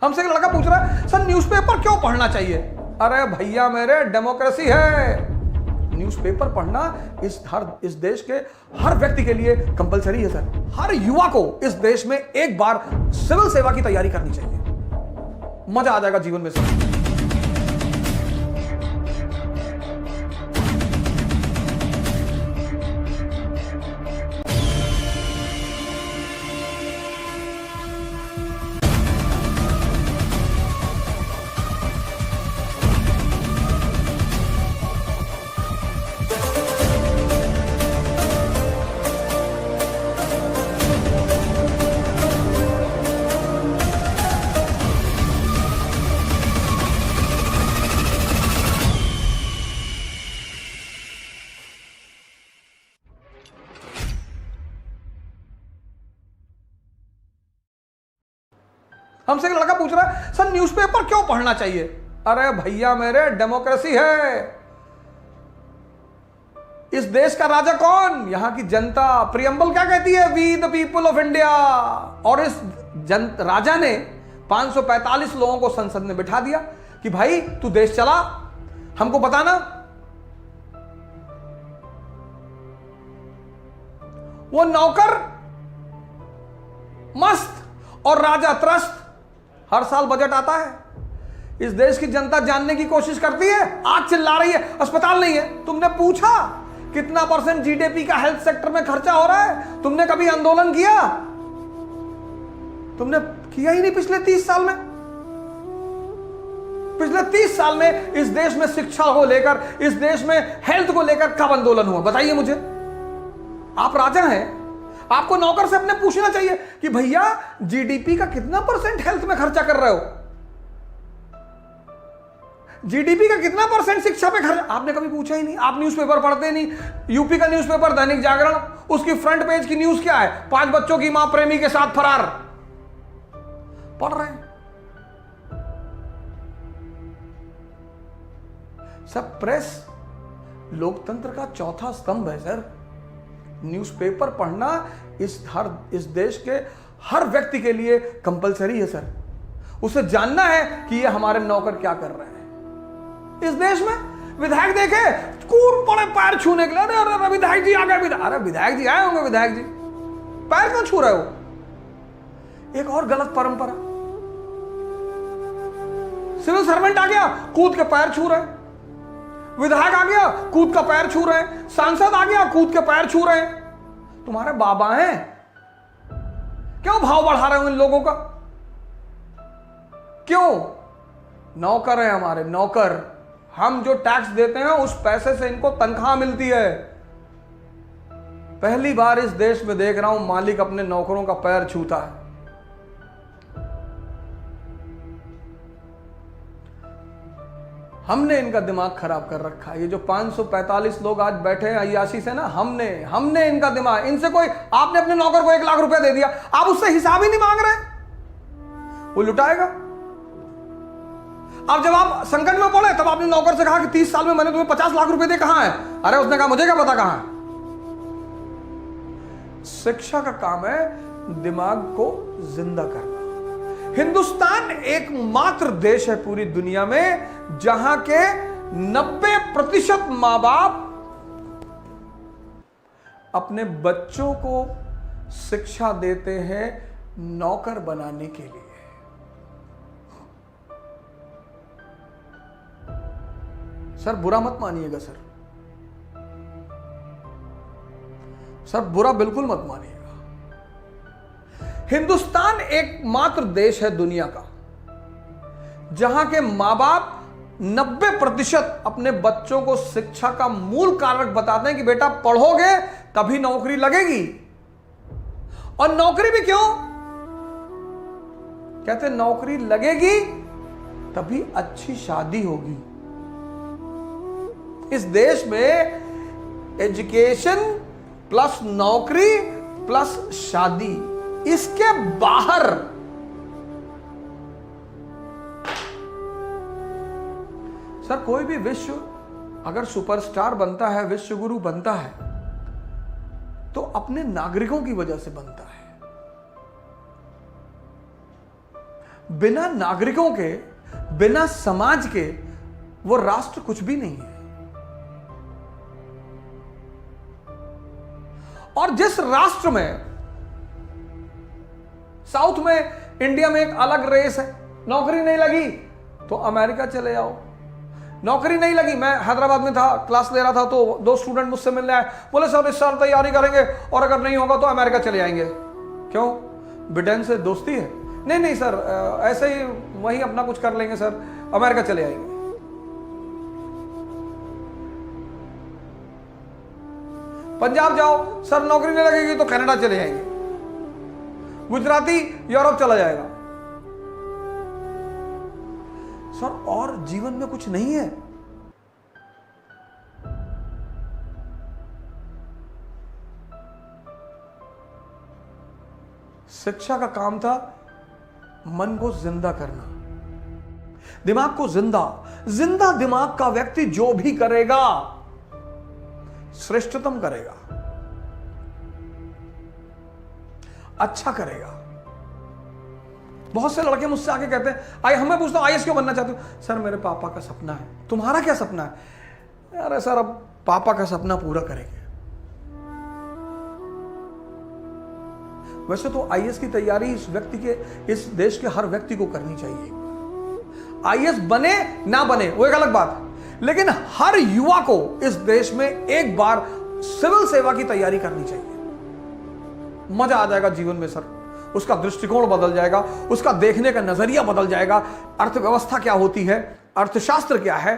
हमसे एक लड़का पूछ रहा है सर न्यूज़पेपर क्यों पढ़ना चाहिए। अरे भैया मेरे, डेमोक्रेसी है, न्यूज़पेपर पढ़ना इस देश के हर व्यक्ति के लिए कंपलसरी है सर। हर युवा को इस देश में एक बार सिविल सेवा की तैयारी करनी चाहिए, मजा आ जाएगा जीवन में सर। हमसे एक लड़का पूछ रहा है सर न्यूज़पेपर क्यों पढ़ना चाहिए। अरे भैया मेरे, डेमोक्रेसी है, इस देश का राजा कौन, यहां की जनता। प्रियम्बल क्या कहती है, we the people of India. और इस राजा ने 545 लोगों को संसद में बिठा दिया कि भाई तू देश चला, हमको बताना। वो नौकर मस्त और राजा त्रस्त। हर साल बजट आता है, इस देश की जनता जानने की कोशिश करती है, आज चिल्ला रही है अस्पताल नहीं है। तुमने पूछा कितना % जीडीपी का हेल्थ सेक्टर में खर्चा हो रहा है? तुमने कभी आंदोलन किया? तुमने किया ही नहीं पिछले 30 साल में। पिछले 30 साल में इस देश में शिक्षा को लेकर, इस देश में हेल्थ को लेकर कब आंदोलन हुआ, बताइए मुझे। आप राजा हैं, आपको नौकर से अपने पूछना चाहिए कि भैया जीडीपी का कितना % हेल्थ में खर्चा कर रहे हो, जीडीपी का कितना % शिक्षा पे खर्च। आपने कभी पूछा ही नहीं। आप न्यूज़पेपर पढ़ते नहीं। यूपी का न्यूज़पेपर दैनिक जागरण, उसकी फ्रंट पेज की न्यूज़ क्या है, 5 बच्चों की मां प्रेमी के साथ फरार। पढ़ रहे हैं सब। प्रेस लोकतंत्र का चौथा स्तंभ है सर। न्यूज़पेपर पढ़ना इस देश के हर व्यक्ति के लिए कंपलसरी है सर। उसे जानना है कि ये हमारे नौकर क्या कर रहे हैं। इस देश में विधायक देखे कूद पड़े पैर छूने के लिए, अरे विधायक जी आ गए। अरे विधायक जी आए होंगे, विधायक जी पैर क्यों छू रहे हो? एक और गलत परंपरा, सिविल सर्वेंट आ गया कूद के पैर छू रहे, विधायक आ गया कूद का पैर छू रहे, सांसद आ गया कूद के पैर छू रहे। तुम्हारे बाबा हैं, क्यों भाव बढ़ा रहे हो इन लोगों का? क्यों? नौकर है हमारे, नौकर। हम जो टैक्स देते हैं उस पैसे से इनको तनख्वाह मिलती है। पहली बार इस देश में देख रहा हूं मालिक अपने नौकरों का पैर छूता है। हमने इनका दिमाग खराब कर रखा है। ये जो 545 लोग आज बैठे हैं अय्याशी से ना, हमने इनका दिमाग, इनसे कोई, आपने अपने नौकर को 1 लाख रुपया दे दिया, आप उससे हिसाब ही नहीं मांग रहे, वो लुटाएगा। अब जब आप संकट में पड़े तब आपने नौकर से कहा कि 30 साल में मैंने तुम्हें 50 लाख रुपए दिए, कहां है? अरे उसने कहा मुझे क्या पता कहां है। शिक्षा का काम है दिमाग को जिंदा करना। हिंदुस्तान एकमात्र देश है पूरी दुनिया में जहां के 90% मां बाप अपने बच्चों को शिक्षा देते हैं नौकर बनाने के लिए। सर बुरा मत मानिएगा सर, बुरा बिल्कुल मत मानिएगा। हिंदुस्तान एकमात्र देश है दुनिया का जहां के मां बाप 90% अपने बच्चों को शिक्षा का मूल कारक बताते हैं कि बेटा पढ़ोगे तभी नौकरी लगेगी। और नौकरी भी क्यों? कहते नौकरी लगेगी तभी अच्छी शादी होगी। इस देश में एजुकेशन प्लस नौकरी प्लस शादी, इसके बाहर सर कोई भी विश्व अगर सुपरस्टार बनता है, विश्व गुरु बनता है, तो अपने नागरिकों की वजह से बनता है। बिना नागरिकों के, बिना समाज के वो राष्ट्र कुछ भी नहीं है। और जिस राष्ट्र में, साउथ में, इंडिया में एक अलग रेस है, नौकरी नहीं लगी तो अमेरिका चले जाओ। नौकरी नहीं लगी, मैं हैदराबाद में था, क्लास ले रहा था, तो 2 स्टूडेंट मुझसे मिलने आए, बोले सर इस साल तैयारी करेंगे और अगर नहीं होगा तो अमेरिका चले जाएंगे। क्यों? ब्रिटेन से दोस्ती है? नहीं नहीं सर, ऐसे ही वहीं अपना कुछ कर लेंगे सर, अमेरिका चले आएंगे। पंजाब जाओ, सर नौकरी नहीं लगेगी तो कनाडा चले जाएंगे। गुजराती यूरोप चला जाएगा। सर और जीवन में कुछ नहीं है। शिक्षा का काम था मन को जिंदा करना, दिमाग को जिंदा दिमाग का व्यक्ति जो भी करेगा श्रेष्ठतम करेगा, अच्छा करेगा। बहुत से लड़के मुझसे आके कहते हैं, आई हमें पूछता हूं आईएएस क्यों बनना चाहते हो? सर मेरे पापा का सपना है। तुम्हारा क्या सपना है? अरे सर अब पापा का सपना पूरा करेंगे। वैसे तो आईएएस की तैयारी इस व्यक्ति के, इस देश के हर व्यक्ति को करनी चाहिए। आईएएस बने ना बने वो एक अलग बात है, लेकिन हर युवा को इस देश में एक बार सिविल सेवा की तैयारी करनी चाहिए। मजा आ जाएगा जीवन में सर, उसका दृष्टिकोण बदल जाएगा, उसका देखने का नजरिया बदल जाएगा। अर्थव्यवस्था क्या होती है, अर्थशास्त्र क्या है,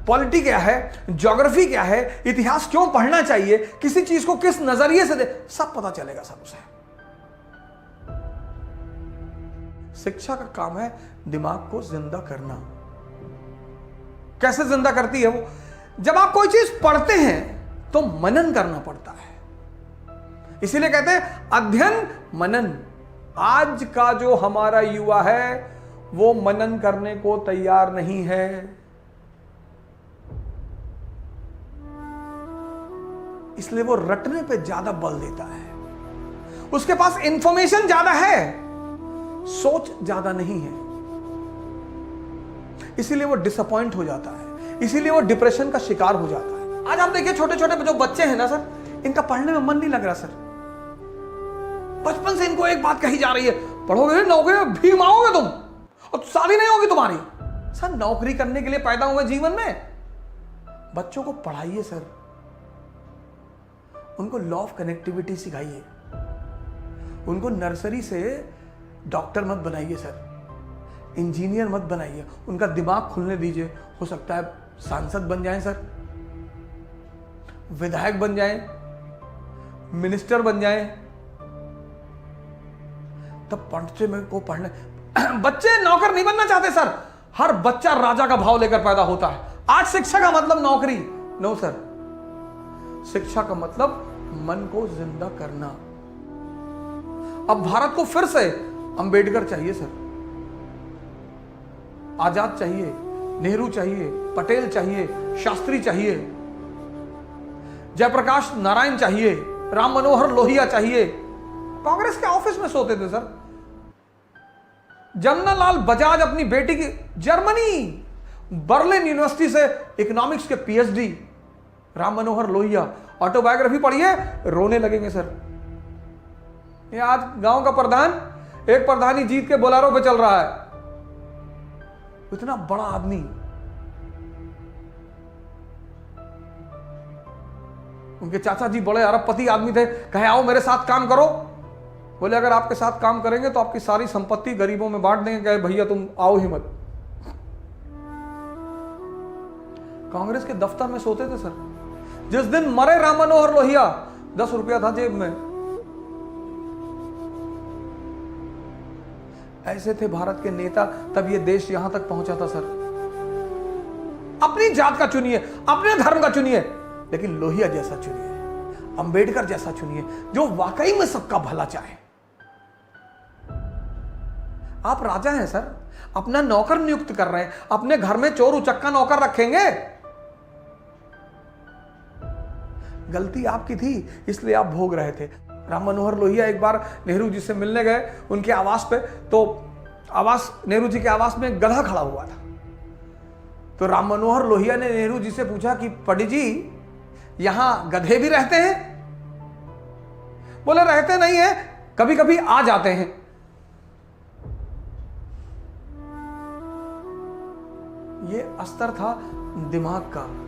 पॉलिटी क्या है, ज्योग्राफी क्या है, इतिहास क्यों पढ़ना चाहिए, किसी चीज को किस नजरिए से सब पता चलेगा सब उसे। शिक्षा का काम है दिमाग को जिंदा करना। कैसे जिंदा करती है वो? जब आप कोई चीज पढ़ते हैं तो मनन करना पड़ता है। इसीलिए कहते हैं अध्ययन मनन। आज का जो हमारा युवा है वो मनन करने को तैयार नहीं है। इसलिए वो रटने पे ज्यादा बल देता है। उसके पास इंफॉर्मेशन ज्यादा है, सोच ज्यादा नहीं है। इसीलिए वो डिसअपॉइंट हो जाता है, इसीलिए वो डिप्रेशन का शिकार हो जाता है। आज आप देखिए छोटे छोटे जो बच्चे हैं ना सर, इनका पढ़ने में मन नहीं लग रहा सर। बचपन से इनको एक बात कही जा रही है, पढ़ोगे नौकरी में भीम आओगे तुम और शादी नहीं होगी तुम्हारी। सर नौकरी करने के लिए पैदा हुए जीवन में, बच्चों को पढ़ाइए सर, उनको लॉ ऑफ कनेक्टिविटी सिखाइए, उनको नर्सरी से डॉक्टर मत बनाइए सर, इंजीनियर मत बनाइए, उनका दिमाग खुलने दीजिए। हो सकता है सांसद बन जाएं सर, विधायक बन जाएं, मिनिस्टर बन जाएं, तब बच्चे में को पढ़ने। बच्चे नौकर नहीं बनना चाहते सर, हर बच्चा राजा का भाव लेकर पैदा होता है। आज शिक्षा का मतलब नौकरी नो सर, शिक्षा का मतलब मन को जिंदा करना। अब भारत को फिर से अंबेडकर चाहिए सर, आजाद चाहिए, नेहरू चाहिए, पटेल चाहिए, शास्त्री चाहिए, जयप्रकाश नारायण चाहिए, राम मनोहर लोहिया चाहिए। कांग्रेस के ऑफिस में सोते थे सर। जमनालाल बजाज अपनी बेटी की जर्मनी बर्लिन यूनिवर्सिटी से इकोनॉमिक्स के पीएचडी, राम मनोहर लोहिया। ऑटोबायोग्राफी पढ़िए, रोने लगेंगे सर। ये आज गांव का प्रधान, एक प्रधान ही जीत के बोलेरो पे चल रहा है। इतना बड़ा आदमी, उनके चाचा जी बड़े अरबपति आदमी थे, कहे आओ मेरे साथ काम करो। बोले अगर आपके साथ काम करेंगे तो आपकी सारी संपत्ति गरीबों में बांट देंगे। कहे भैया तुम आओ ही मत। कांग्रेस के दफ्तर में सोते थे सर। जिस दिन मरे राम मनोहर लोहिया, 10 रुपया था जेब में। ऐसे थे भारत के नेता, तब ये देश यहां तक पहुंचा था सर। अपनी जात का चुनिए, अपने धर्म का चुनिए, लेकिन लोहिया जैसा चुनिए, अंबेडकर जैसा चुनिए, जो वाकई में सबका भला चाहे। आप राजा हैं सर, अपना नौकर नियुक्त कर रहे हैं, अपने घर में चोर उचक्का नौकर रखेंगे। गलती आपकी थी, इसलिए आप भोग रहे थे। राम मनोहर लोहिया एक बार नेहरू जी से मिलने गए उनके आवास पे, तो आवास, नेहरू जी के आवास में एक गधा खड़ा हुआ था। तो राम मनोहर लोहिया ने नेहरू जी से पूछा कि पंडित जी, यहां गधे भी रहते हैं? बोले रहते नहीं है, कभी कभी आ जाते हैं। ये अस्तर था दिमाग का।